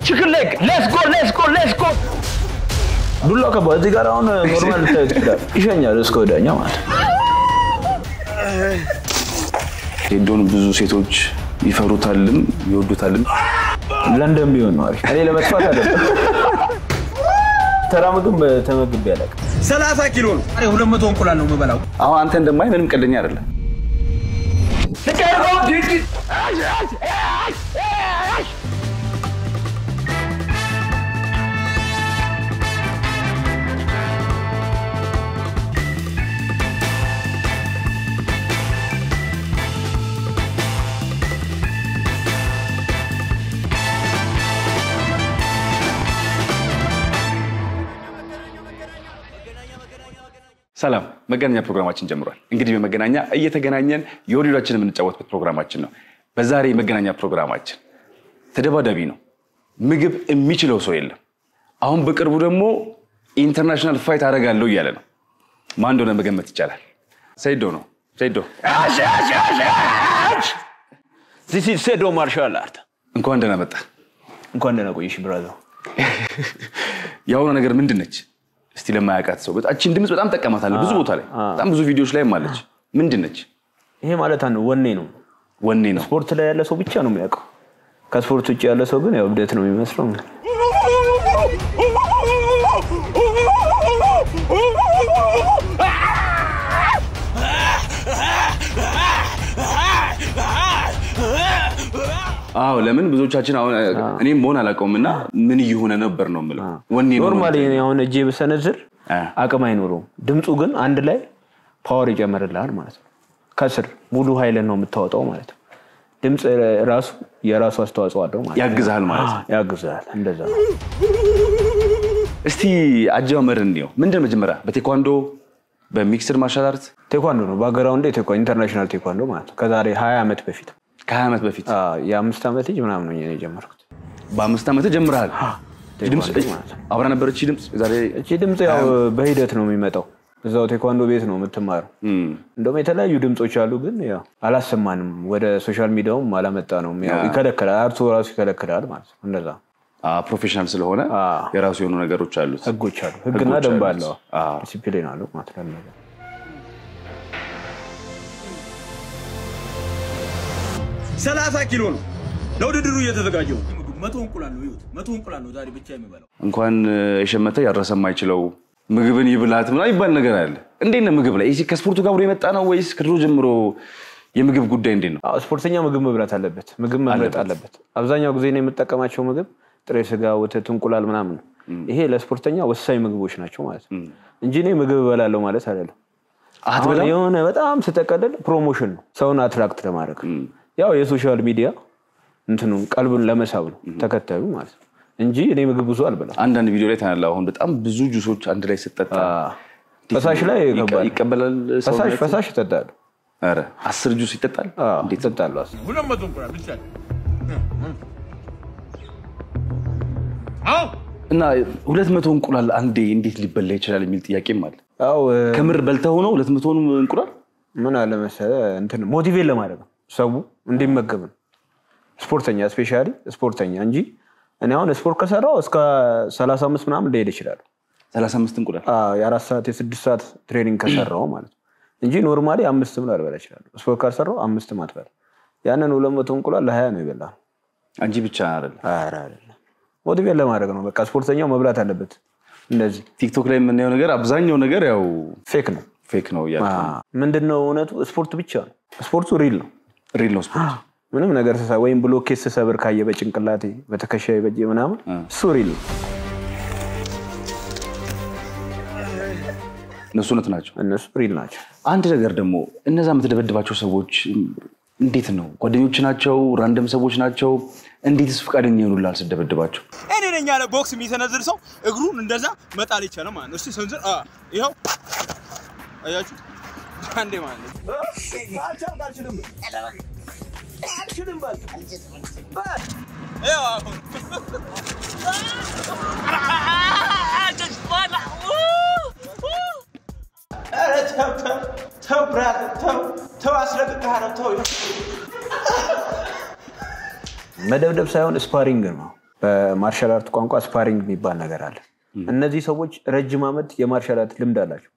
chicken leg let's go ዱላ ከባዚ ጋር አሁን ኖርማል ታይት ይሸኛል እስከ ወዳኛ ማለት እንደውን ብዙ ሴቶች ይፈሩታልም ይወዱታልም ለንደን ቢሆን ነው አሪፍ እኔ ለመጥፋት አይደለም ተራምዱም ተመግብ ያለቅ 30 ኪሎ ነው 200 እንቁላል ነው የምበላው አሁን አንተ እንደማይ ምንም ቀልደኛ አይደለም ሰላም መገናኛ ፕሮግራማችን ጀምሯል እንግዲህ በመገናኛ እየተገናኘን የወዲዳችንን የምንጫወትበት ፕሮግራማችን ነው በዛሬ መገናኛ ፕሮግራማችን ተደባዳቢ ነው ምግብ የሚችለው ሰው የለም አሁን በቅርቡ ደግሞ ኢንተርናሽናል ፋይት አደርጋለሁ እያለ ነው ማን እንደሆነ መገመት ይቻላል ሰይዶ ነው ሰይዶ This is Sedo martial art እንኳን ደህና መጣ እንኳን ደህና ቆይሽ ብራዘር ያው ነገር ምንድነች እስቲ ለማያቃት ሰው በጣችን ድምጽ በጣም ተቀማታለ ብዙ ቦታ ላይ በጣም ብዙ ቪዲዮዎች ላይ ማለች ምንድነች ይሄ ማለት አንዱ ወኔ ነው ስፖርት ላይ ያለ ሰው ብቻ ነው የሚያውቀው ከስፖርት ውጪ ያለ ሰው ግን ያው ብደት ነው የሚመስለው አዎ ለምን ብዙዎቻችን አሁን እኔም ሞን አላቀውምና ምን ይሆነ ነበር ነው ማለት ወኔ ነው ኖርማሊ አሁን እጄ በሰነዝር አቅም አይኖርም ድምጹ ግን አንድ ላይ ፓወር ይጨምርልሃል ማለት ነው ከስር ሙሉ ኃይል ነው የምታወጣው ማለት ነው ድምጽ ራሱ የራሱ አስተዋጽኦ አለው ማለት ያግዛል ማለት ያግዛል እንደዛ እስቲ አጀማመርን ነው ምንድነው መጀመሪያ በቴኳንዶ በሚክስድ ማርሻል አርት ቴኳንዶ ነው ባግራውንድ ቴኳንዶ ኢንተርናሽናል ቴኳንዶ ማለት ከዛሬ 20 ዓመት በፊት ከ20 ዓመት በፊት የ5 ዓመት ልጅ ምናምን ነው የጀመርኩት በ5 ዓመት ጀምራል ድምጽ አብራ ነበረች ድምጽ ዛሬ እቺ ድምጽ ያው በሂደት ነው የሚመጣው እዛው ቴኳንዶ ቤት ነው የምትማረው እንደውም የተለያዩ ድምጾች አሉ ግን ያው አላሰማንም ወደ ሶሻል ሚዲያውም አላመጣ ነው ያው ይከለከላል አርቱ ራሱ ይከለከላል ማለት ነው እንደዛ ፕሮፌሽናል ስለሆነ የራሱ የሆኑ ነገሮች አሉት ህጎች አሉ ህግና ደንብ አለው ዲሲፕሊን አለው ማለት ነው 30 ኪሎ ነው ለውድድሩ እየተዘጋጀው 100 እንቁላል ነው ይሁት 100 እንቁላል ነው ዛሬ ብቻ የሚበላው እንኳን የሸመተ ያረሰም አይችለው ምግብን ይብላት ምናምን ይባል ነገር አለ እንዴት ነው ምግብ ላይ እዚህ ከስፖርቱ ጋር የመጣ ነው ወይስ ከድሮ ጀምሮ የምግብ ጉዳይ እንዴት ነው ስፖርተኛ ምግብ መብላት አለበት ምግብ መብላት አለበት አብዛኛው ጊዜ ነው የምጠቀማቸው ምግብ ጥሬ ስጋ ወተት እንቁላል ምናምን ይሄ ለስፖርተኛ ወሳኝ ምግቦች ናቸው ማለት ነው እንጂ ነው ምግብ እበላለሁ ማለት አይደለም አትበላ የሆነ በጣም ተጠቀደል ፕሮሞሽን ነው ሰውን አትራክት ለማድረግ ያው የሶሻል ሚዲያ እንትኑ ቀልብን ለመሳብ ነው ተከታዩ ማለት ነው እንጂ እኔ ምግብ ብዙ አልበላም አንዳንድ ቪዲዮ ላይ ተናላ አሁን በጣም ብዙ ጁሶች አንድ ላይ ሲጠጣ ፈሳሽ ላይ ይቀበላል ፈሳሽ ይጠጣል አረ 10 ጁስ ይጠጣል እንዴት ይጠጣል 200 እንቁላል ብቻ እና 200 እንቁላል አንዴ እንዴት ሊበላ ይችላል የሚል ጥያቄም አለ አው ከምር በልተው ነው 200 እንቁላል ምን አለ መሰለህ እንትን ሞቲቬት ለማድረግ ነው ሰው እንዲመገብ ነው ስፖርተኛ ስፔሻሊ ስፖርተኛ እንጂ እኔ አሁን ስፖርት ከሰራው እስከ 35 ምናምን ሊሄድ ይችላል 35 እንቁላል የ4 ሰዓት የ6 ሰዓት ትሬኒንግ ከሰራው ማለት እንጂ ኖርማሊ 5 ምን አልበላ ይችላል ስፖርት ካልሰራው 5 ማትበላ ያንን 200 እንቁላል ለ20 ነው ይበላል አንጂ ብቻ አይደለም አይደለም ሞቲቬት ለማድረግ ነው በቃ ስፖርተኛው መብላት አለበት እንደዚህ ቲክቶክ ላይ የምናየው ነገር አብዛኛው ነገር ያው ፌክ ነው ያለው ምንድነው እውነቱ ስፖርት ብቻ ነው ስፖርቱ ሪል ነው ስፖርት ምንም ነገር ወይም ብሎኬስ ሰበር ካየ በጭንቅላቴ በተከሻዬ በጄ ምናምን ሱሪል እነሱ ሪል ናቸው አንድ ነገር ደግሞ እነዛ የምትደበድባቸው ሰዎች እንዴት ነው ጓደኞች ናቸው ራንደም ሰዎች ናቸው እንዴትስ ፍቃደኛ ይሆኑላል ሲደበድባቸው እኔ ነኝ ያለ ቦክስ የሚሰነዝር ሰው እግሩን እንደዛ መጣል ይችላል ማለት ነው እስቲ ሰንዝር ይሄው አያችሁ አንዴ ማለት ነው አልቻልኩም አክሽን ባል ያው ተው ብራዘር ተው አስለቅቀሃለሁ ተው መደብደብ ሳይሆን ስፓሪንግ ነው በማርሻል አርት ቋንቋ ስፓሪንግ የሚባል ነገር አለ። እነዚህ ሰዎች ረጅም ዓመት የማርሻል አርት ልምድ አላቸው።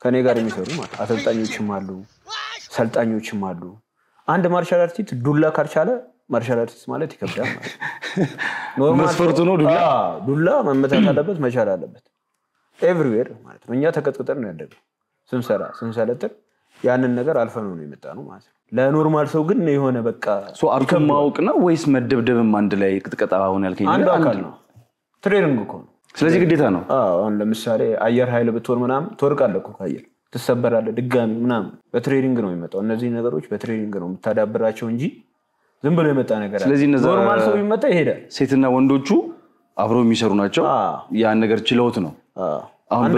ከኔ ጋር የሚሰሩ ማለት አሰልጣኞችም አሉ፣ ሰልጣኞችም አሉ። አንድ ማርሻል አርቲስት ዱላ ካልቻለ ማርሻል አርቲስት ማለት ይከብዳል ማለት ነው። መስፈርቱ ነው ዱላ መመታት አለበት፣ መቻል አለበት ኤቭሪዌር ማለት ነው። እኛ ተቀጥቅጠን ነው ያደገው። ስንሰለጥን ያንን ነገር አልፈነው ነው የመጣ ነው ማለት ነው። ለኖርማል ሰው ግን የሆነ በቃ አርቱን ማወቅ ነው ወይስ መደብደብም አንድ ላይ ቅጥቀጣ አሁን ያልከኝ አንድ አካል ነው። ትሬኒንግ እኮ ነው። ስለዚህ ግዴታ ነው። አሁን ለምሳሌ አየር ኃይል ብትወር ምናምን ትወርቃለህ እኮ ከአየር ትሰበራለህ ድጋሚ ምናምን። በትሬኒንግ ነው የሚመጣው። እነዚህ ነገሮች በትሬኒንግ ነው የምታዳብራቸው እንጂ ዝም ብሎ የመጣ ነገር ስለዚህ ኖርማል ሰው ቢመጣ ይሄዳል። ሴትና ወንዶቹ አብረው የሚሰሩ ናቸው። ያን ነገር ችለውት ነው። አሁን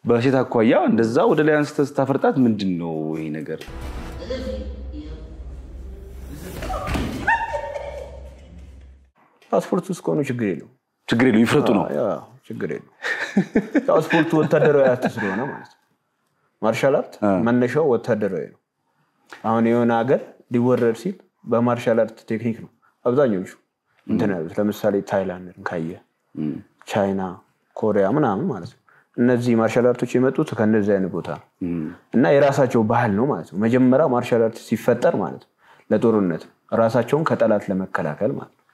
በሴት አኳያ እንደዛ ወደ ላይ አንስተህ ስታፈርጣት ምንድን ነው ይሄ ነገር? ፓስፖርት ውስጥ ከሆኑ ችግር የለውም ይፍረጡ ነው። ችግር የለውም። ፓስፖርቱ ወታደራዊ አርት ስለሆነ ማለት ነው። ማርሻል አርት መነሻው ወታደራዊ ነው። አሁን የሆነ ሀገር ሊወረድ ሲል በማርሻል አርት ቴክኒክ ነው አብዛኞቹ እንትን ያሉት። ለምሳሌ ታይላንድን ካየ፣ ቻይና፣ ኮሪያ ምናምን ማለት ነው። እነዚህ ማርሻል አርቶች የመጡት ከእንደዚህ አይነት ቦታ ነው እና የራሳቸው ባህል ነው ማለት ነው። መጀመሪያ ማርሻል አርት ሲፈጠር ማለት ነው ለጦርነት ራሳቸውን ከጠላት ለመከላከል ማለት ነው።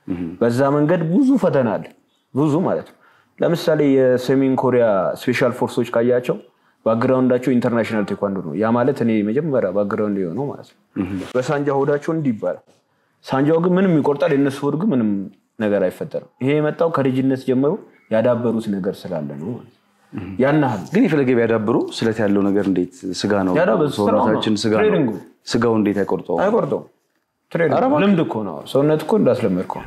በዛ መንገድ ብዙ ፈተና አለ፣ ብዙ ማለት ነው። ለምሳሌ የሰሜን ኮሪያ ስፔሻል ፎርሶች ካያቸው ባክግራውንዳቸው ኢንተርናሽናል ቴኳንዶ ነው። ያ ማለት እኔ መጀመሪያ ባክግራውንድ የሆነው ማለት ነው። በሳንጃ ሆዳቸው እንዲህ ይባላል። ሳንጃው ግን ምንም ይቆርጣል፣ የነሱ ሆድ ግን ምንም ነገር አይፈጠርም። ይሄ የመጣው ከልጅነት ጀምሮ ያዳበሩት ነገር ስላለ ነው ማለት ነው። ያናል ግን የፈለገ ቢያዳብሩ ስለት ያለው ነገር እንዴት ስጋ ነው ሰውነታችን ስጋ ነው። ስጋው እንዴት አይቆርጠውም? ትሬኒንግ ልምድ እኮ ነው። ሰውነት እኮ እንዳስለመድከው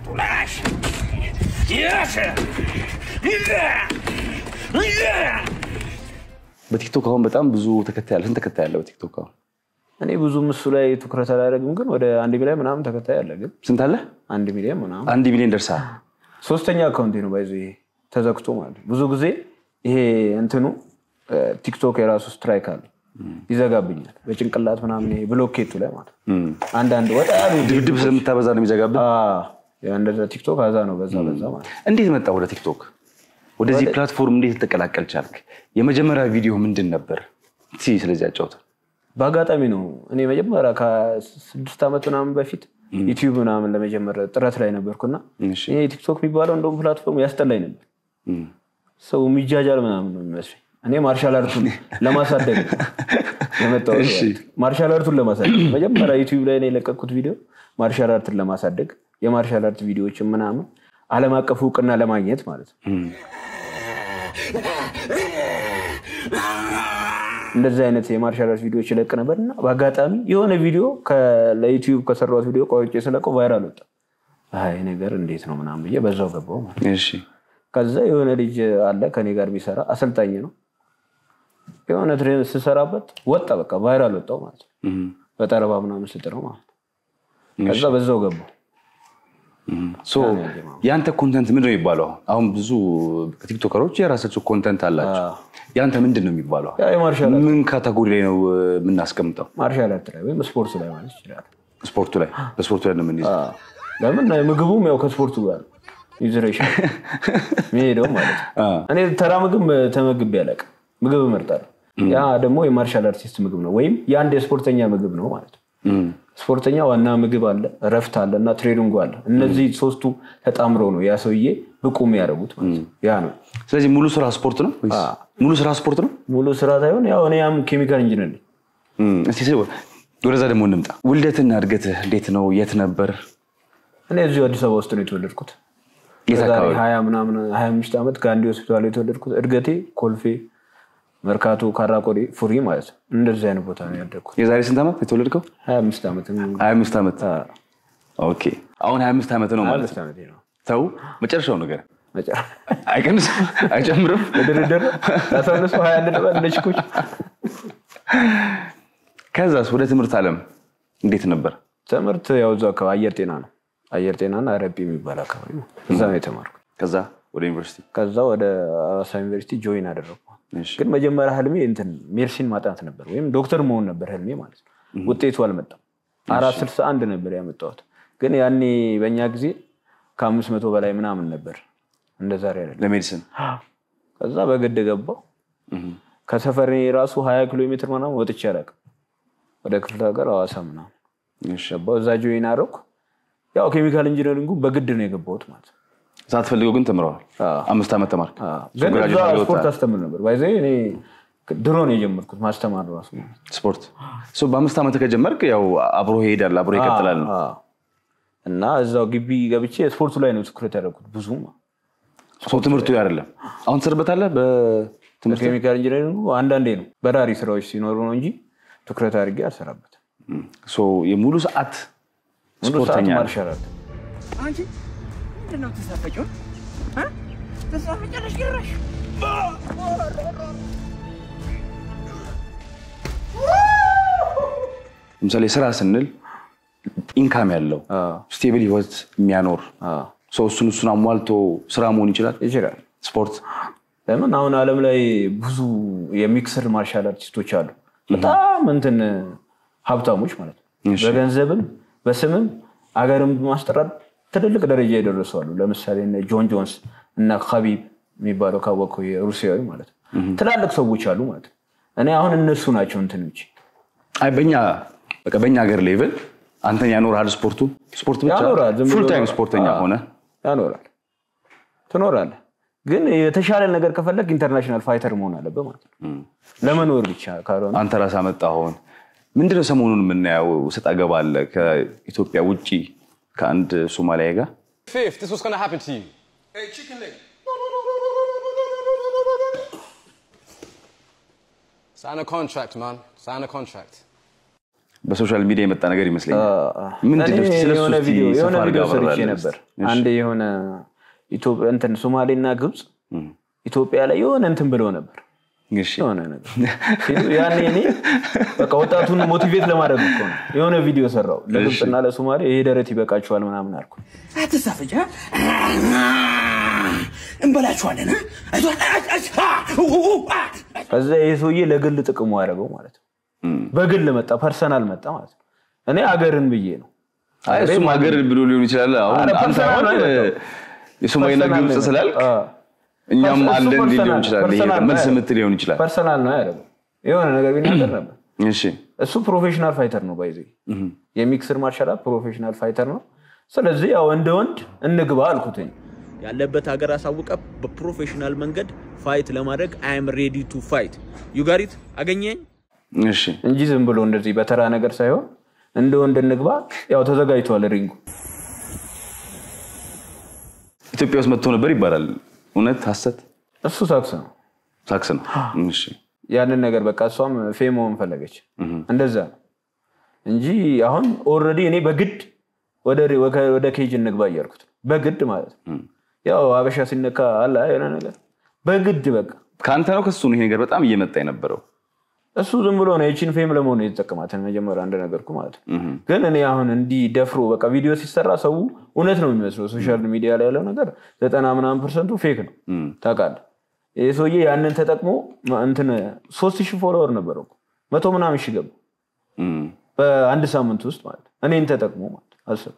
በቲክቶክ አሁን በጣም ብዙ ተከታይ አለ። ስንት ተከታይ አለ በቲክቶክ አሁን? እኔ ብዙ እሱ ላይ ትኩረት አላደርግም፣ ግን ወደ 1 ሚሊዮን ምናምን ተከታይ አለ። ግን ስንት አለ? 1 ሚሊዮን ምናምን። 1 ሚሊዮን ደርሳ 3ኛ አካውንቴ ነው ባይዞ ይሄ ተዘግቶ ማለት ነው። ብዙ ጊዜ ይሄ እንትኑ ቲክቶክ የራሱ ስትራይክ አለ፣ ይዘጋብኛል በጭንቅላት ምናምን ይሄ ብሎኬቱ ላይ ማለት ነው። አንዳንድ ወጣ ያሉ ድብድብ ስለምታበዛ ነው የሚዘጋብህ። እንደዛ ቲክቶክ አዛ ነው በዛ ማለት። እንዴት መጣ ወደ ቲክቶክ? ወደዚህ ፕላትፎርም እንዴት ተቀላቀል ቻልክ? የመጀመሪያ ቪዲዮ ምንድን ነበር? ስለዚህ አጫውታ። በአጋጣሚ ነው እኔ መጀመሪያ ከ6 ዓመት ምናምን በፊት ዩቲዩብ ምናምን ለመጀመር ጥረት ላይ ነበርኩና ይሄ ቲክቶክ የሚባለው እንደውም ፕላትፎርም ያስጠላኝ ነበር። ሰው የሚጃጃል ምናምን ነው የሚመስለኝ። እኔ ማርሻል አርቱን ለማሳደግ የመጣው ማርሻል አርቱን ለማሳደግ መጀመሪያ ዩቲዩብ ላይ ነው የለቀኩት ቪዲዮ ማርሻል አርቱን ለማሳደግ የማርሻል አርት ቪዲዮዎችን ምናምን ዓለም አቀፍ እውቅና ለማግኘት ማለት ነው። እንደዚህ አይነት የማርሻል አርት ቪዲዮዎች ይለቅ ነበርና በአጋጣሚ የሆነ ቪዲዮ ለዩቲዩብ ከሰራሁት ቪዲዮ ቆይቼ ስለቀው ቫይራል ወጣ። አይ ነገር እንዴት ነው ምናምን ብዬ በዛው ገባው ማለት ነው። እሺ ከዛ የሆነ ልጅ አለ ከኔ ጋር የሚሰራ አሰልጣኝ ነው። የሆነ ትሬን ስሰራበት ወጣ፣ በቃ ቫይራል ወጣው ማለት ነው። በጠረባ ምናምን ስጥረው ማለት ነው። ከዛ በዛው ገባው። ያንተ ኮንተንት ምንድነው የሚባለው? አሁን ብዙ ቲክቶከሮች የራሳቸው ኮንተንት አላቸው። ያንተ ምንድነው የሚባለው? ምን ካቴጎሪ ላይ ነው የምናስቀምጠው? ማርሻል አርት ላይ ወይም ስፖርት ላይ ማለት ይችላል። ስፖርቱ ላይ በስፖርቱ ላይ ነው የምንይዘው። ለምን ምግቡም ያው ከስፖርቱ ጋር ይዝረሻል የሚሄደው ማለት ነው። እኔ ተራ ምግብ ተመግቤ አላውቅም። ምግብ እመርጣለሁ። ያ ደግሞ የማርሻል አርቲስት ምግብ ነው ወይም የአንድ የስፖርተኛ ምግብ ነው ማለት ነው። ስፖርተኛ ዋና ምግብ አለ፣ እረፍት አለ እና ትሬኒንግ አለ። እነዚህ ሶስቱ ተጣምረው ነው ያ ሰውዬ ብቁ የሚያደርጉት ማለት ነው። ያ ነው። ስለዚህ ሙሉ ስራ ስፖርት ነው ወይስ? ሙሉ ስራ ስፖርት ነው። ሙሉ ስራ ሳይሆን ያው እኔ ኬሚካል ኢንጂነር ነኝ። እስቲ ወደዛ ደግሞ እንምጣ። ውልደትና እድገትህ እንዴት ነው? የት ነበር? እኔ እዚሁ አዲስ አበባ ውስጥ ነው የተወለድኩት። የት አካባቢ? 25 ዓመት ጋንዲ ሆስፒታል የተወለድኩት። እድገቴ ኮልፌ፣ መርካቶ፣ ካራቆሪ፣ ፉሪ ማለት ነው። እንደዚህ አይነት ቦታ ነው ያደግኩት። የዛሬ ስንት ዓመት የተወለድከው? 25 ዓመት። 25 ዓመት። ኦኬ። አሁን 25 ዓመት ነው ማለት 25 ዓመት ነው። ተው መጨረሻው ነገር አይቀንስም አይጨምርም። ለድርድር ታሳነሱ 21 ነበር ለሽኮች። ከዛስ ወደ ትምህርት ዓለም እንዴት ነበር? ትምህርት ያው እዛው አካባቢ አየር ጤና ነው። አየር ጤናና ረቢ የሚባል አካባቢ ነው። እዛ ነው የተማርኩት። ከዛ ወደ ዩኒቨርሲቲ ወደ ሐዋሳ ዩኒቨርሲቲ ጆይን አደረኩ። ግን መጀመሪያ ህልሜ ሜርሲን ማጥናት ነበር ወይም ዶክተር መሆን ነበር ህልሜ ማለት ነው። ውጤቱ አልመጣም። 461 ነበር ያመጣሁት። ግን ያኔ በእኛ ጊዜ ከ500 በላይ ምናምን ነበር እንደዛሬ አይደለም ለሜዲሲን ከዛ በግድ ገባው ከሰፈሬ ራሱ 20 ኪሎ ሜትር ምናምን ወጥቼ አላውቅም ወደ ክፍለ ሀገር ሐዋሳ ምናምን ገባው እዛ ጆይን አደረኩ ያው ኬሚካል ኢንጂነሪንግ በግድ ነው የገባሁት ማለት ሳትፈልገው ግን ተምረዋል 5 ዓመት ተማርክ ግን ስፖርት አስተምር ነበር ባይዘ እኔ ድሮ ነው የጀመርኩት ማስተማር ራሱ ስፖርት በ5 ዓመት ከጀመርክ ያው አብሮ ሄዳል አብሮ ይቀጥላል ነው እና እዛው ግቢ ገብቼ ስፖርቱ ላይ ነው ትኩረት ያደረኩት ብዙ ስፖርት ትምህርቱ አይደለም አሁን ትሰርበታለህ በትምህርት ኬሚካል ኢንጂነሪንግ አንዳንዴ ነው በራሪ ስራዎች ሲኖሩ ነው እንጂ ትኩረት አድርጌ አልሰራበትም የሙሉ ሰዓት ስፖርተኛ ማርሻል አንቺ ምንድነው ተሳፈጨው ተሳፈጨሽ ይራሽ ምሳሌ ስራ ስንል ኢንካም ያለው ስቴብል ህይወት የሚያኖር እሱን አሟልቶ ስራ መሆን ይችላል ስፖርት ለምን አሁን ዓለም ላይ ብዙ የሚክስድ ማርሻል አርቲስቶች አሉ በጣም እንትን ሀብታሞች ማለት ነው በገንዘብም በስምም አገርም ማስተዳደር ትልልቅ ደረጃ የደረሱ አሉ ለምሳሌ እነ ጆን ጆንስ እና ኻቢብ የሚባለው ካወቀው የሩሲያዊ ማለት ነው ትላልቅ ሰዎች አሉ ማለት ነው እኔ አሁን እነሱ ናቸው እንትንች በኛ ሀገር ሌቭል አንተን ያኖራል ስፖርት ብቻ ፉል ታይም ስፖርተኛ ሆነ ያኖራል ትኖራለህ ግን የተሻለ ነገር ከፈለክ ኢንተርናሽናል ፋይተር መሆን አለበት ማለት ነው ለመኖር ብቻ ካልሆነ አንተ ራስ አመጣውን ምንድነው ሰሞኑን የምናየው ሰጣገባ አለ ከኢትዮጵያ ውጪ ከአንድ ሶማሊያ ጋር Fifth, this was going to happen to you. Hey, chicken leg. Sign a contract, man. Sign a contract. በሶሻል ሚዲያ የመጣ ነገር ይመስለኛል ምንድነው የሆነ ቪዲዮ ሰርቼ ነበር አንድ የሆነ ኢትዮጵያ እንትን ሶማሌና ግብጽ ኢትዮጵያ ላይ የሆነ እንትን ብለው ነበር እሺ የሆነ ነገር ያኔ እኔ በቃ ወጣቱን ሞቲቬት ለማድረግ እኮ ነው የሆነ ቪዲዮ ሰራው ለግብጽና ለሶማሌ ይሄ ደረት ይበቃቸዋል ምናምን አልኩ አትሳፈጃ እንበላችኋለን ከዛ የሰውዬ ለግል ጥቅሙ ያደረገው ማለት ነው በግል መጣ ፐርሰናል መጣ ማለት ነው እኔ አገርን ብዬ ነው እሱም አገር ብሎ ሊሆን ይችላል አሁን አንተ አሁን የሶማሌና ግብጽ ስላልክ እኛም አለን ሊሆን ይችላል ይሄ መልስ ምት ሊሆን ይችላል ፐርሰናል ነው ያደረገው የሆነ ነገር ቢናገር ነበር እሺ እሱ ፕሮፌሽናል ፋይተር ነው ባይዘይ የሚክስር ማርሻል አርት ፕሮፌሽናል ፋይተር ነው ስለዚህ ያው እንደ ወንድ እንግባ አልኩትኝ ያለበት ሀገር አሳውቀ በፕሮፌሽናል መንገድ ፋይት ለማድረግ አይ አም ሬዲ ቱ ፋይት ዩ ጋት ኢት አገኘኝ እሺ እንጂ ዝም ብሎ እንደዚህ በተራ ነገር ሳይሆን እንደ ወንድ እንግባ ያው ተዘጋጅቷል ሪንጉ ኢትዮጵያ ውስጥ መጥቶ ነበር ይባላል እውነት ሐሰት እሱ ሳክስ ነው እሺ ያንን ነገር በቃ እሷም ፌሞን ፈለገች እንደዛ እንጂ አሁን ኦሬዲ እኔ በግድ ወደ ኬጅ እንግባ እያልኩት በግድ ማለት ያው አበሻ ሲነካ አለ አይና ነገር በግድ በቃ ካንተ ነው ከሱ ነው ይሄ ነገር በጣም እየመጣ የነበረው እሱ ዝም ብሎ ነው እቺን ፌም ለመሆን የተጠቀማት መጀመሪያ አንድ ነገርኩ ማለት ግን እኔ አሁን እንዲ ደፍሮ በቃ ቪዲዮ ሲሰራ ሰው እውነት ነው የሚመስለው ሶሻል ሚዲያ ላይ ያለው ነገር 90% ፌክ ነው ታውቃለህ ይሄ ሰውዬ ያንን ተጠቅሞ እንትን 3000 ፎሎወር ነበረው 100 ምናምን ሺህ ገባ በአንድ ሳምንት ውስጥ ማለት እኔን ተጠቅሞ ማለት አሰብ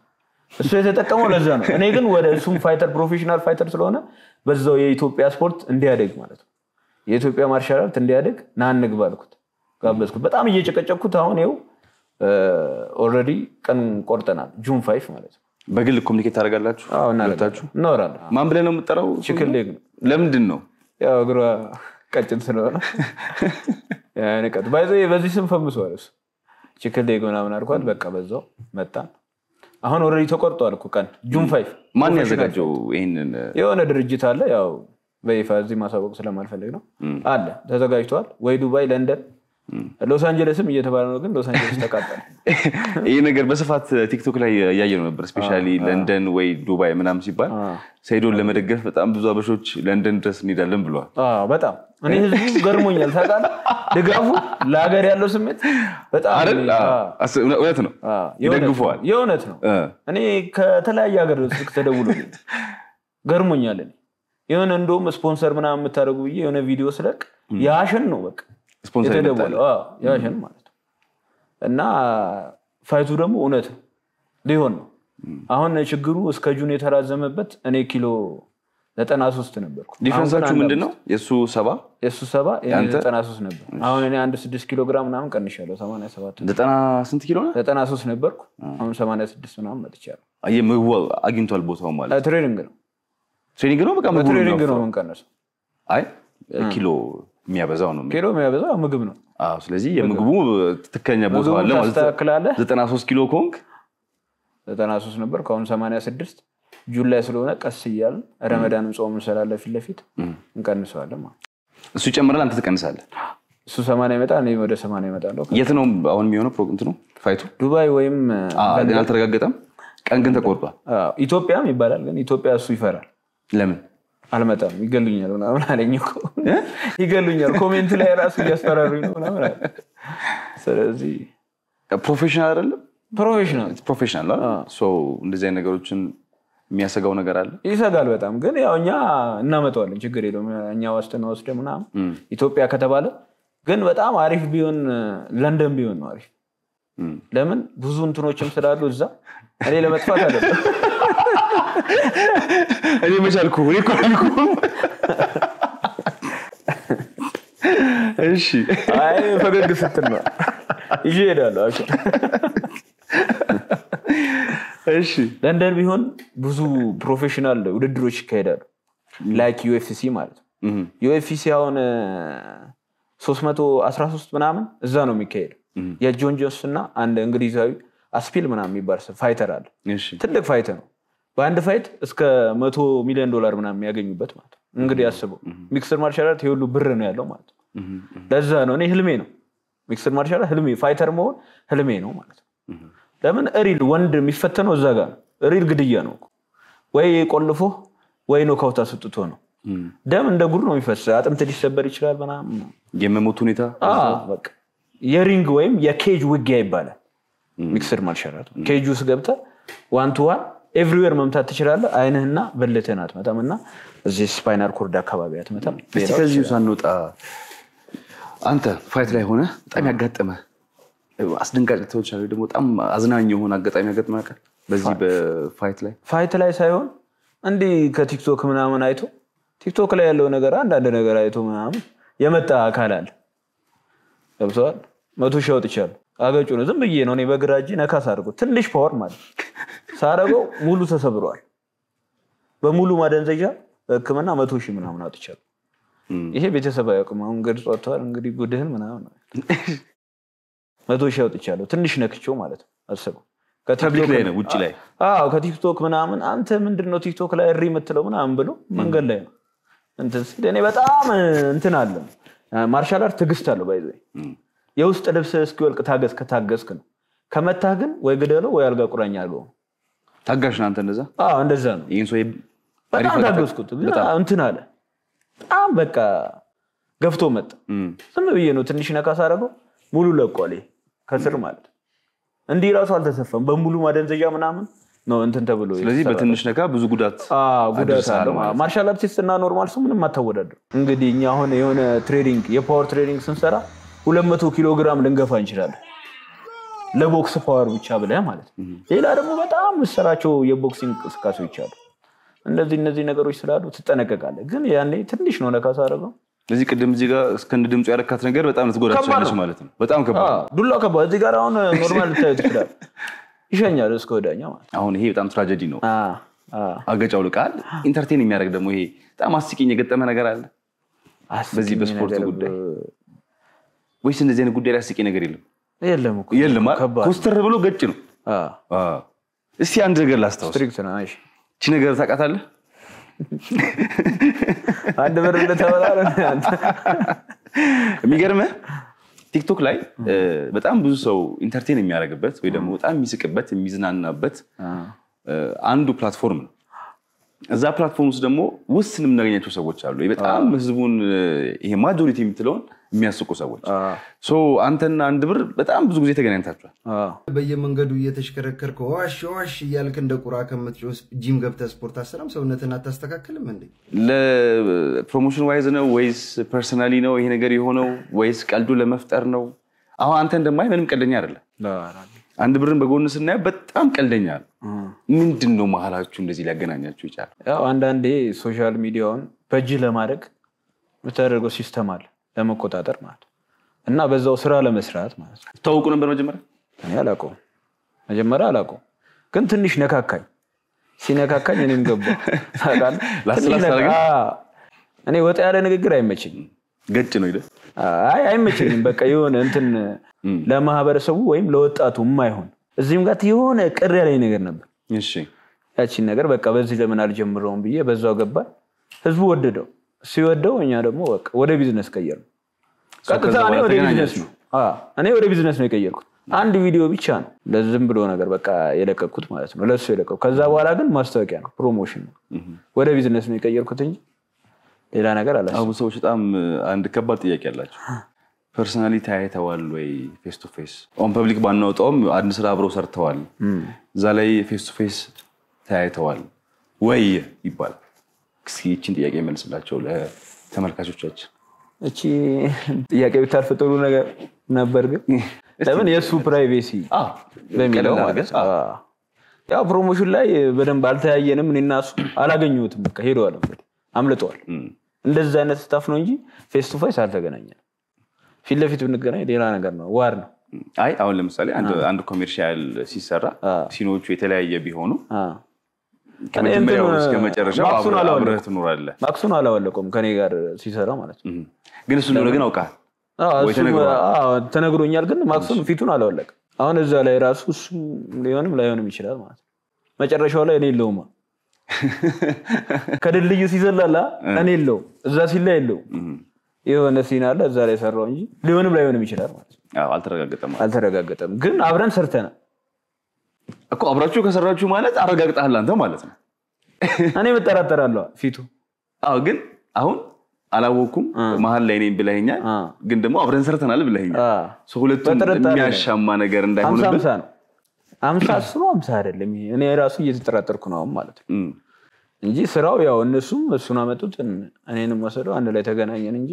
እሱ የተጠቀመው ለዛ ነው እኔ ግን ወደ እሱም ፋይተር ፕሮፌሽናል ፋይተር ስለሆነ በዛው የኢትዮጵያ ስፖርት እንዲያደግ ማለት ነው የኢትዮጵያ ማርሻል አርት እንዲያደግ ና እንግባ አልኩት ጋበዝኩት በጣም እየጨቀጨኩት አሁን ይኸው ኦሬዲ ቀን ቆርጠናል ጁን 5 ማለት ነው በግል ኮሙኒኬት ታደርጋላችሁ አዎ እናወራለን ማን ብለህ ነው የምትጠራው ቺክን ሌግ ለምንድን ነው ያው እግሯ ቀጭን ስለሆነ ያኔ ቀጥ በዚህ ስም ፈምሷል እሱ ቺክን ሌግ ምናምን አልኳት በቃ በዛው መጣ አሁን ኦሬዲ ተቆርጧል እኮ ቀን ጁን 5 ማን ያዘጋጀው ይሄንን የሆነ ድርጅት አለ ያው በይፋ እዚህ ማሳወቅ ስለማልፈልግ ነው አለ ተዘጋጅቷል ወይ ዱባይ ለንደን ሎስ አንጀለስም እየተባለ ነው ግን ሎስ አንጀለስ ተቃጠለ ይሄ ነገር በስፋት ቲክቶክ ላይ ያያየው ነበር ስፔሻሊ ለንደን ወይ ዱባይ ምናምን ሲባል ሰይዶን ለመደገፍ በጣም ብዙ አበሾች ለንደን ድረስ እንሄዳለን ብለዋል በጣም እኔ ህዝቡ ገርሞኛል ታውቃለህ ድጋፉ ለሀገር ያለው ስሜት በጣም እውነት ነው ይደግፈዋል የእውነት ነው እኔ ከተለያየ ሀገር ስልክ ተደውሎልኝ ገርሞኛል የሆነ እንደውም ስፖንሰር ምናምን የምታደርጉ ብዬ የሆነ ቪዲዮ ስለቅ ያሽን ነው በቃ ስፖንሰር የተደወለው ያሽን ማለት ነው እና ፋይቱ ደግሞ እውነት ሊሆን ነው አሁን ችግሩ እስከ ጁን የተራዘመበት እኔ ኪሎ 93 ነበርኩ ዲፈረንሳችሁ ምንድነው የሱ 70 የሱ 70 የኔ 93 ነበር አሁን እኔ 1 ኪሎ ግራም ምናምን ቀንሻለሁ 87 90 ስንት ኪሎ ነው 93 ነበርኩ አሁን 86 ምናምን መጥቻለሁ አየምው አግኝቷል ቦታው ማለት ትሬኒንግ ነው በቃ ትሬኒንግ ነው እንቀነሰው አይ ኪሎ የሚያበዛው ነው ኪሎ የሚያበዛው ምግብ ነው ስለዚህ የምግቡ ትክክለኛ ቦታው አለ ማለት 93 ኪሎ ኮንክ 93 ነበር አሁን 86 ጁን ላይ ስለሆነ ቀስ ይያል ረመዳንም ጾም እንሰራለን ፊት ለፊት እንቀንሰዋለን ማለት እሱ ይጨምራል አንተ ትቀንሳለህ እሱ 80 ይመጣ እኔ ወደ 80 ይመጣለሁ የት ነው አሁን የሚሆነው ፕሮግራም ነው ፋይቱ ዱባይ ወይም ግን አልተረጋገጠም ቀን ግን ተቆርጧል ኢትዮጵያም ይባላል ግን ኢትዮጵያ እሱ ይፈራል ለምን አልመጣም ይገሉኛል ምናምን አለኝ እኮ ይገሉኛል ኮሜንት ላይ ራሱ እያስፈራሩኝ ነው ምናምን ስለዚህ ፕሮፌሽናል አይደለም ፕሮፌሽናል ሶ እንደዚህ አይነት ነገሮችን የሚያሰጋው ነገር አለ ይሰጋል በጣም ግን ያው እኛ እናመጣዋለን ችግር የለውም እኛ ዋስትና ወስደን ምናምን ኢትዮጵያ ከተባለ ግን በጣም አሪፍ ቢሆን ለንደን ቢሆን ነው አሪፍ ለምን ብዙ እንትኖችም ስላሉ እዛ እኔ ለመጥፋት አይደለም እኔ መቻልኩ እሺ አይ ፈገግ ስትል ነው ይሄዳለሁ እሺ ለንደን ቢሆን ብዙ ፕሮፌሽናል ውድድሮች ይካሄዳሉ ላይክ UFC ማለት ነው UFC አሁን 313 ምናምን እዛ ነው የሚካሄደው የጆን ጆንስ እና አንድ እንግሊዛዊ አስፒል ምናምን የሚባል ፋይተር አለ ትልቅ ፋይተር ነው በአንድ ፋይት እስከ $100 ሚሊዮን ምናምን የሚያገኙበት ማለት ነው እንግዲህ ያስበው ሚክስድ ማርሻል አርት ይሁሉ ብር ነው ያለው ማለት ነው ለዛ ነው እኔ ህልሜ ነው ሚክስድ ማርሻል አርት ህልሜ ፋይተር መሆን ህልሜ ነው ማለት ነው ለምን ሪል ወንድ የሚፈተነው እዛ ጋር ሪል ግድያ ነው ወይ ቆልፎ ወይ ነው ካውታ ስጥቶ ነው ደም እንደ ጉር ነው የሚፈሰው አጥንት ሊሰበር ይችላል ምናምን የመሞት ሁኔታ በቃ የሪንግ ወይም የኬጅ ውጊያ ይባላል ሚክስድ ማርሻል አርት ኬጅ ውስጥ ገብተህ 1 to 1 ኤቭሪዌር መምታት ትችላለህ አይንህና በለተና አትመታምና እዚህ ስፓይናል ኮርድ አካባቢ አትመታም ከዚህ ሳንወጣ አንተ ፋይት ላይ ሆነ በጣም ያጋጠመ አስደንጋጭ ተወች አለ ደግሞ በጣም አዝናኝ የሆነ አጋጣሚ ያጋጥማል በዚህ በፋይት ላይ ሳይሆን እንዴ ከቲክቶክ ምናምን አይቶ ቲክቶክ ላይ ያለው ነገር አንድ ነገር አይቶ ምናምን የመጣ አካል አለ ለምሳሌ 100 ሺህ ወጥቻለሁ አገጩ ነው ዝም ብዬ ነው እኔ በግራጂ ነካስ አድርጎ ትንሽ ፓወር ማለት ሳረገው ሙሉ ተሰብሯል በሙሉ ማደንዘጃ ህክምና 100 ሺህ ምናምን አጥቻለሁ ይሄ ቤተሰብ ያውቅም አሁን ገድጾ ወጥቷል እንግዲህ ጉድህን ምናምን 100 ሺህ ወጥቻለሁ ትንሽ ነክቼው ማለት አስበው ከቲክቶክ ላይ ነው ውጪ ላይ ከቲክቶክ ምናምን አንተ ምንድነው ቲክቶክ ላይ እሪ የምትለው ምናምን ብሎ መንገድ ላይ ነው እንትን እኔ በጣም እንትን አለ ማርሻል አርት ትግስት አለው ባይዘይ የውስጥ ልብስ እስኪወልቅ ታገስክ ነው ከመታህ ግን ወይ ግደለው ወይ አልጋ ቁራኛ አድርገው ታጋሽ ነው አንተ እንደዛ ነው ይሄን ሰው በጣም ታገስኩት እንትን አለ በጣም በቃ ገፍቶ መጣ ዝም ብዬ ነው ትንሽ ነካስ አደረገው ሙሉ ለቋል ከስር ማለት እንዲህ ራሱ አልተሰፈም በሙሉ ማደንዘጃ ምናምን ነው እንትን ተብሎ ስለዚህ በትንሽ ነካ ብዙ ጉዳት አለው ማርሻል አርቲስት እና ኖርማል ሰው ምንም አታወዳደሩ እንግዲህ እኛ አሁን የሆነ ትሬኒንግ የፓወር ትሬኒንግ ስንሰራ 200 ኪሎ ግራም ልንገፋ እንችላለን ለቦክስ ፓወር ብቻ ብለህ ማለት ሌላ ደግሞ በጣም መስራቸው የቦክሲንግ እንቅስቃሴዎች አሉ እነዚህ ነገሮች ስላሉ ትጠነቀቃለህ ግን ያኔ ትንሽ ነው ነካስ አደረገው ለዚህ ቅድም እዚህ ጋር እስከንድ ድምጽ ያረካት ነገር በጣም ልትጎዳቻለች ማለት ነው በጣም ከባድ ዱላ ከባድ እዚህ ጋር አሁን ኖርማል ታይት ይችላል ይሸኛል እስከ ወዳኛ ማለት አሁን ይሄ በጣም ትራጀዲ ነው አገጫው ልቃል ኢንተርቴን የሚያደርግ ደግሞ ይሄ በጣም አስቂኝ የገጠመ ነገር አለ በዚህ በስፖርት ጉዳይ ወይስ እንደዚህ አይነት ጉዳይ ላይ አስቂኝ ነገር የለም እኮ የለም ኮስተር ብሎ ገጭ ነው እስቲ አንድ ነገር ላስታውስ ስትሪክት ነው አይሽ እቺ ነገር ታውቃታለህ አንድ ብር ለተወራረ አንተ የሚገርምህ ቲክቶክ ላይ በጣም ብዙ ሰው ኢንተርቴን የሚያደርግበት ወይ ደግሞ በጣም የሚስቅበት የሚዝናናበት አንዱ ፕላትፎርም ነው እዛ ፕላትፎርም ውስጥ ደግሞ ውስን የምናገኛቸው ሰዎች አሉ በጣም ህዝቡን ይሄ ማጆሪቲ የምትለውን የሚያስቁ ሰዎች ሶ አንተና አንድ ብር በጣም ብዙ ጊዜ ተገናኝታችኋል በየመንገዱ እየተሽከረከርክ ዋሽ እያልክ እንደ ቁራ ከምትጮስ ጂም ገብተህ ስፖርት አሰራም ሰውነትን አታስተካክልም እንዴ ለፕሮሞሽን ዋይዝ ነው ወይስ ፐርሰናሊ ነው ይሄ ነገር የሆነው ወይስ ቀልዱ ለመፍጠር ነው አሁን አንተ እንደማይ ምንም ቀልደኛ አይደለም አንድ ብርን በጎን ስናየው በጣም ቀልደኛል ምንድነው መሐላችሁ እንደዚህ ሊያገናኛችሁ ይቻላል ያው አንዳንዴ ሶሻል ሚዲያውን በእጅ ለማድረግ በተደረገው ሲስተም አለ ለመቆጣጠር ማለት እና በዛው ስራ ለመስራት ማለት ነው ታውቁ ነበር መጀመሪያ እኔ አላውቀውም ግን ትንሽ ነካካኝ ሲነካካኝ እኔም ገባሁ ታውቃለህ እኔ ወጣ ያለ ንግግር አይመቸኝም ገጭ ነው ይደ አይመቸኝም በቃ የሆነ እንትን ለማህበረሰቡ ወይም ለወጣቱ የማይሆን እዚህም ጋር የሆነ ቅር ያለኝ ነገር ነበር እሺ ያቺን ነገር በቃ በዚህ ለምን አልጀምረውም ብዬ በዛው ገባን ህዝቡ ወደደው ሲወደው እኛ ደግሞ በቃ ወደ ቢዝነስ ቀየርነው ቀጥታ እኔ ወደ ቢዝነስ ነው የቀየርኩት አንድ ቪዲዮ ብቻ ነው ለዝም ብሎ ነገር በቃ የለቀኩት ማለት ነው ለሱ የለቀኩ ከዛ በኋላ ግን ማስታወቂያ ነው ፕሮሞሽን ነው ወደ ቢዝነስ ነው የቀየርኩት እንጂ ሌላ ነገር አላስ አቡ ሰዎች በጣም አንድ ከባድ ጥያቄ አላችሁ ፐርሰናሊቲ አይተዋል ወይ ፌስ ቱ ፌስ ኦን ፐብሊክ ባናውጣውም አንድ ስራ አብረው ሰርተዋል እዛ ላይ ፌስ ቱ ፌስ ታይተዋል ወይ ይባል እቺን ጥያቄ መልስላቸው ለተመልካቾቻችን እቺ ጥያቄ ብታልፍ ጥሩ ነገር ነበር ግን ለምን የሱ ፕራይቬሲ በሚለው ማለት ያው ፕሮሞሽን ላይ በደንብ አልተያየንም እኔና እሱ አላገኘሁትም በቃ ሄደዋል አምልጠዋል እንደዛ አይነት ስታፍ ነው እንጂ ፌስ ቱ ፌስ አልተገናኘንም ፊት ለፊት ብንገናኝ ሌላ ነገር ነው ዋር ነው አይ አሁን ለምሳሌ አንድ ኮሜርሻል ሲሰራ ሲኖቹ የተለያየ ቢሆኑ ከመጀመሪያው እስከ መጨረሻው አብረህ ትኖራለህ ማክሱን አላወለቀም ከኔ ጋር ሲሰራ ማለት ነው ግን እሱ ነው ግን አውቃ ወይ ተነግሮኛል ግን ማክሱን ፊቱን አላወለቀም አሁን እዛ ላይ ራሱ እሱ ሊሆንም ላይሆንም ይችላል ማለት ነው መጨረሻው ላይ እኔ የለውም ከድልድዩ ሲዘላላ እኔ የለው እዛ ሲላ የለው የሆነ ሲና አለ እዛ ላይ ሰራው እንጂ ሊሆንም ላይሆንም ይችላል ማለት ነው አልተረጋገጠም ግን አብረን ሰርተናል እኮ አብራችሁ ከሰራችሁ ማለት አረጋግጣለህ አንተ ማለት ነው እኔ መጠራጠራለሁ ፊቱ ግን አሁን አላወኩም መሃል ላይ ነኝ ብለኸኛል ግን ደግሞ አብረን ሰርተናል ብለኸኛል ሁለቱም የሚያሻማ ነገር እንዳይሆንበት 50 አይደለም እኔ ራሱ እየተጠራጠርኩ ነው ማለት ነው እንጂ ስራው ያው እነሱም እሱን አመጡት እኔንም ወሰደው አንድ ላይ ተገናኘን እንጂ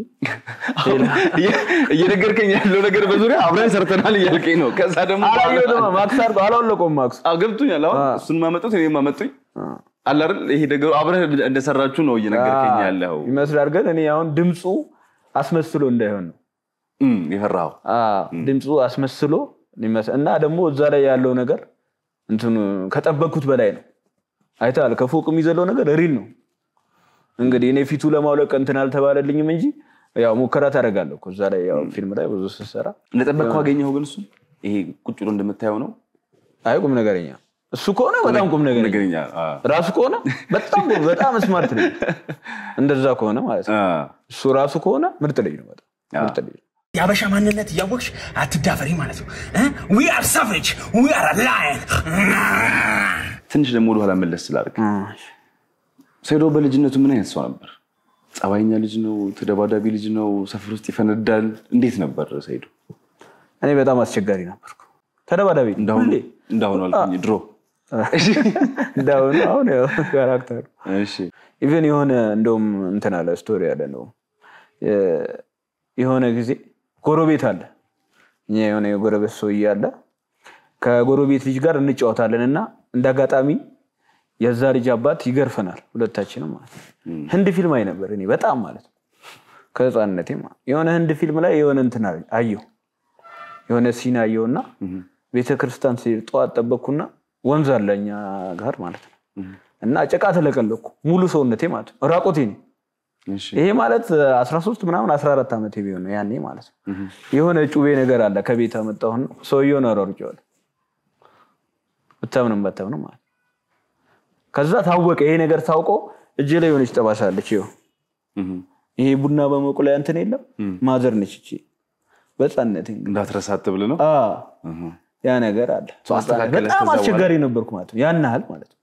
እየነገርከኝ ያለው ነገር በዙሪያ አብረን ሰርተናል እያልከኝ ነው ከዛ ደግሞ ማክስ አርዶ አላወለቀውም ማክስ ገብቶኛል አሁን እሱን ማመጡት እኔም ማመጡኝ አለ አይደል ይሄ ነገር አብረን እንደሰራችሁ ነው እየነገርከኝ ያለው ይመስላል ግን እኔ አሁን ድምጹ አስመስሎ እንዳይሆን ነው ይፈራው ድምጹ አስመስሎ እና ደግሞ እዛ ላይ ያለው ነገር እንትን ከጠበቁት በላይ ነው አይታል ከፎቅ የሚዘለው ነገር ሪል ነው እንግዲህ እኔ ፊቱ ለማውለቅ እንትን አልተባለልኝም እንጂ ያው ሙከራ ታደርጋለሁ እኮ እዛ ላይ ያው ፊልም ላይ ብዙ ሰራ እንደጠበቅከው አገኘው ግን እሱ ይሄ ቁጭ ብሎ እንደምታየው ነው አይ ቁም ነገረኛ እሱ ከሆነ በጣም ቁም ነገረኛ ራሱ ከሆነ በጣም ስማርት ነው እንደዛ ከሆነ ማለት ነው እሱ ራሱ ከሆነ ምርጥ ልጅ ነው በጣም ምርጥ ልጅ ያበሻ ማንነት ያወቅሽ አትዳፈሪ ማለት ነው we are savage we are a lion ትንሽ ደግሞ ወደ ኋላ መለስ ስላልክ ሰይዶ በልጅነቱ ምን አይነት ሰው ነበር ጻባይኛ ልጅ ነው ተደባዳቢ ልጅ ነው ሰፈር ውስጥ ይፈነዳል እንዴት ነበር ሰይዶ እኔ በጣም አስቸጋሪ ነበርኩ ተደባዳቢ እንዳሁን አልኩኝ ድሮ እንዳሁን አሁን ካራክተር እሺ ኢቭን የሆነ እንደውም እንትን አለ ስቶሪ አለ ነው የሆነ ጊዜ ጎረቤት አለ የሆነ የጎረቤት ሰው ይያለ ከጎረቤት ልጅ ጋር እንጫወታለንና እንዳጋጣሚ የዛ ልጅ አባት ይገርፈናል ሁለታችንም ማለት ህንድ ፊልም አይ ነበር እኔ በጣም ማለት ከህፃንነቴ ማለት የሆነ ህንድ ፊልም ላይ የሆነ እንትን አየሁ የሆነ ሲና አየውና ቤተክርስቲያን ሲጧት ጠበቅኩና ወንዝ አለኛ ጋር ማለት ነው እና ጨቃ ተለቀለኩ ሙሉ ሰውነቴ ማለት ራቆቴ ነው ይሄ ማለት 13 ምናምን 14 አመት ቢሆን ነው ያኔ ማለት ነው የሆነ ጩቤ ነገር አለ ከቤት አመጣሁና ሰውየው ነው አሮርጫው በጣም ነው ማለት ከዛ ታወቀ ይሄ ነገር ታውቆ እጄ ላይ ሆነች ተባሳለች ይሄ ቡና በመቁላ እንትን የለም ማዘር ነች እቺ በጻነት እንዳትረሳት ብለ ነው ያ ነገር አለ በጣም አስቸጋሪ ነበርኩ ማለት ነው ያን ያህል ማለት ነው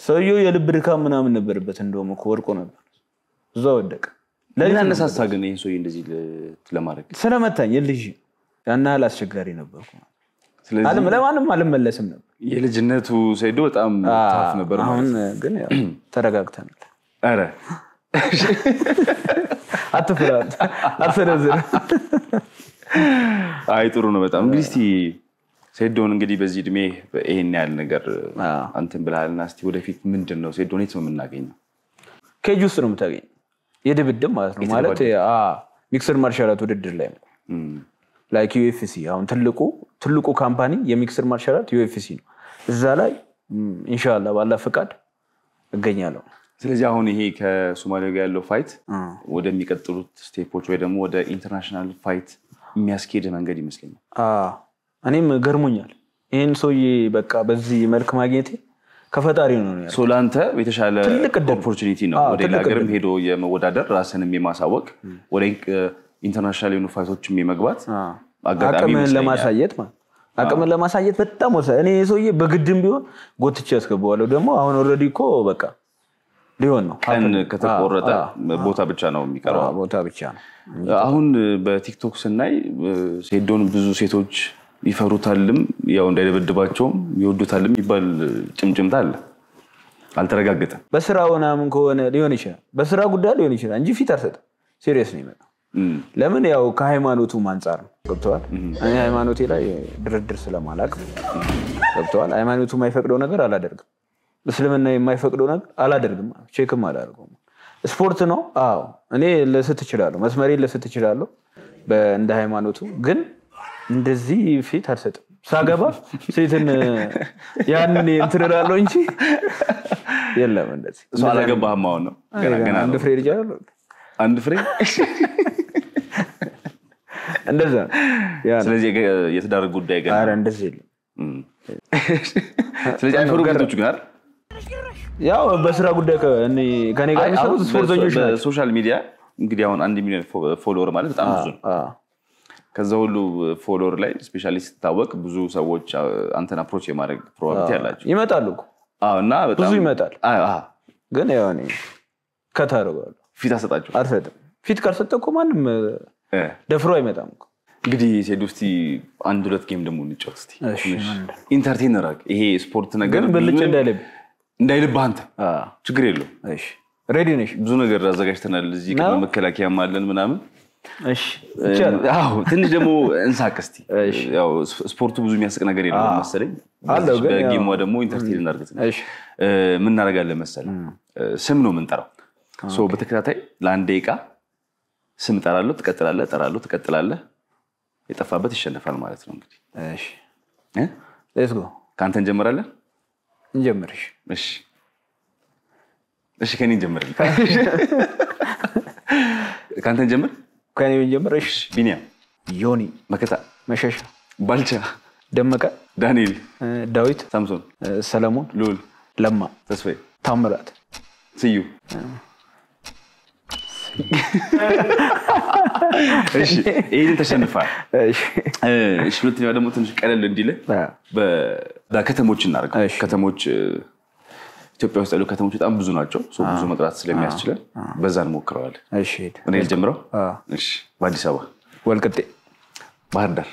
ሰውየው የልብ ድካም ምናምን ነበርበት እንደውም እኮ ወርቆ ነበር እዛው ወደቀ ለምን አነሳሳ ግን ይሄ ሰውዬ እንደዚህ ለማድረግ ስለመታኝ ልጅ ያን ያህል አስቸጋሪ ነበርኩ ስለዚህ ለማንም አልመለስም ነበር የልጅነቱ ሰይዶ በጣም ታፍ ነበር አሁን ግን ያው ተረጋግተናል አረ አትፍራት አትሰነዝር አይ ጥሩ ነው በጣም እንግዲህ እስቲ ሴዶን እንግዲህ በዚህ እድሜ ይሄን ያህል ነገር አንተን ብለሃልና እስቲ ወደፊት ምንድነው ሴዶን የት ነው የምናገኘው? ኬጅ ውስጥ ነው የምታገኘው የድብድብ ማለት ነው ማለት ሚክስድ ማርሻል አርት ውድድር ላይ ነው ላይክ UFC አሁን ትልቁ ካምፓኒ የሚክስድ ማርሻል አርት UFC ነው እዛ ላይ ኢንሻአላህ ባላ ፈቃድ እገኛለሁ ስለዚህ አሁን ይሄ ከሶማሊያ ጋር ያለው ፋይት ወደሚቀጥሉት ስቴፖች ወይ ደግሞ ወደ ኢንተርናሽናል ፋይት የሚያስኬድ መንገድ ይመስለኛል እኔም ገርሞኛል ይሄን ሰውዬ በቃ በዚህ መልክ ማግኘቴ ከፈጣሪ ነው ያለው ሶላንተ የተሻለ ኦፖርቹኒቲ ነው ወደ ሀገርም ሄዶ የመወዳደር ራስንም የማሳወቅ ወደ ኢንተርናሽናል ዩኒቨርሲቲዎችም የመግባት አጋጣሚ አቅምን ለማሳየት በጣም ወሳኝ እኔ ሰውዬ በግድም ቢሆን ጎትቼ ያስገባዋለሁ ደግሞ አሁን ኦሬዲ እኮ በቃ ሊሆን ነው ቀን ከተቆረጠ ቦታ ብቻ ነው የሚቀረው ቦታ ብቻ ነው አሁን በቲክቶክ ስናይ ሴዶን ብዙ ሴቶች ይፈሩታልም ያው እንዳይደበድባቸውም ይወዱታልም ይባል ጭምጭምታ አለ አልተረጋገጠም በስራውና ምን ከሆነ ሊሆን ይችላል በስራ ጉዳይ ሊሆን ይችላል እንጂ ፊት አልሰጠም ሲሪየስ ነው ይመጣ ለምን ያው ከሃይማኖቱ አንፃር ነው ገብቷል እኔ ሃይማኖቴ ላይ ድርድር ስለማላቅ ገብቷል ሃይማኖቱ የማይፈቅደው ነገር አላደርግም እስልምና የማይፈቅደው ነገር አላደርግም ቼክም አላደርገውም ስፖርት ነው አዎ እኔ ለስት እችላለሁ መስመሬን ለስት እችላለሁ እንደ ሃይማኖቱ ግን እንደዚህ ፊት አልሰጥም ሳገባ ሴትን ያንን እንትራለው እንጂ የለም እንደዚህ ሰው አላገባህም አሁን ነው ገና አንድ ፍሬ ልጅ አይደል አንድ ፍሬ እንደዛ ስለዚህ የተዳረገ ጉዳይ ገና አረ እንደዚህ የለም ስለዚህ አይፈሩበቶቹ ጋር ያው በስራ ጉዳይ ከኔ ጋር የሚሰሩ ስፖርተኞች ናቸው በሶሻል ሚዲያ እንግዲህ አሁን 1 ሚሊዮን ፎሎወር ማለት በጣም ብዙ ነው ከዛ ሁሉ ፎሎወር ላይ ስፔሻሊስት ታወቅ ብዙ ሰዎች አንተን አፕሮች የማድረግ ፕሮባቢሊቲ አላቸው ይመጣሉ እና በጣም ብዙ ይመጣል ግን ያው እኔ ከታረጋለሁ ፊት አሰጣቸው አልሰጥም ፊት ካልሰጠኩ ማንም ደፍሮ አይመጣም እንግዲህ ሴዱስቲ አንድ ሁለት ጌም ደግሞ እንጫወት እስቲ ኢንተርቴይነር ይሄ ስፖርት ነገር ግን በልጭ እንዳይልብህ አንተ ችግር የለው እሺ ሬዲ ነሽ ብዙ ነገር አዘጋጅተናል እዚህ ከመከላከያም አለን ምናምን እሺ አዎ ትንሽ ደግሞ እንሳቅ እስቲ ያው ስፖርቱ ብዙ የሚያስቅ ነገር የለም መሰለኝ አለው ግን በጌም ደግሞ ኢንተርቴይን እናርግተን እሺ ምን እናደርጋለን መሰለኝ ስም ነው የምንጠራው ሶ በተከታታይ ለአንድ ደቂቃ ስም ጠራለሁ ትቀጥላለህ ጠራለሁ ትቀጥላለህ የጠፋበት ይሸነፋል ማለት ነው እንግዲህ እሺ ሌትስ ጎ ካንተ እንጀምራለን እንጀምርሽ እሺ ከኔ እንጀምር ካንተ እንጀምር ከኔ እንጀምርሽ ቢኒያ ዮኒ መከታ መሸሻ ባልቻ ደመቀ ዳንኤል ዳዊት ሳምሶን ሰለሞን ሉል ለማ ተስፋዬ ታምራት ስዩ እሺ ይሄን ተሸንፋል እሺ ሁለተኛው ደግሞ ትንሽ ቀለል እንዲል በከተሞች እናርጋለን ከተሞች ኢትዮጵያ ውስጥ ያሉ ከተሞች በጣም ብዙ ናቸው ብዙ መጥራት ስለሚያስችላል በዛ እንሞክረዋለን እሺ እኔ ልጀምረው እሺ በአዲስ አበባ ወልቂጤ ባህር ዳር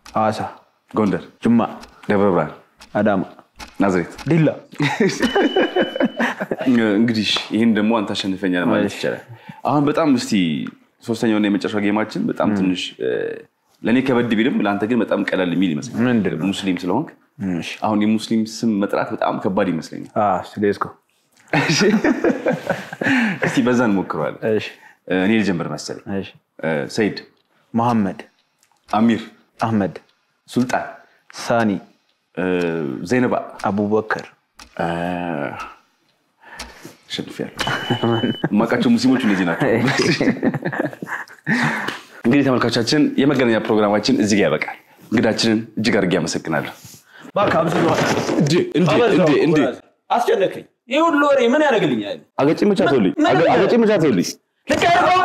ሐዋሳ ጎንደር ጅማ ደብረ ብርሃን አዳማ ናዝሬት ዲላ እንግዲህ ይሄን ደግሞ አንተ አሸንፈኛል ማለት ይቻላል አሁን በጣም እስቲ ሶስተኛውና የመጨረሻው ጌማችን በጣም ትንሽ ለኔ ከበድ ቢልም ለአንተ ግን በጣም ቀላል የሚል ይመስላል ሙስሊም ስለሆንክ አሁን የሙስሊም ስም መጥራት በጣም ከባድ ይመስለኛል ስለዚህ እስቲ በዛ እንሞክረዋለን እሺ እኔ ልጀምር መሰለኝ እሺ ሰይድ መሐመድ አሚር አህመድ ሱልጣን ሳኒ ዘይነባ አቡበከር ሸንፊያል ማቃቸው ሙስሊሞች እንደዚህ ናቸው እንግዲህ ተመልካቾቻችን የመገናኛ ፕሮግራማችን እዚህ ጋር ያበቃል እንግዳችንን እጅግ አድርጌ አመሰግናለሁ ባካም እንዴ አስጨነቀኝ ይሄ ሁሉ ወሬ ምን ያደርግልኛል አገጭ መቻተውልኝ ለቀረው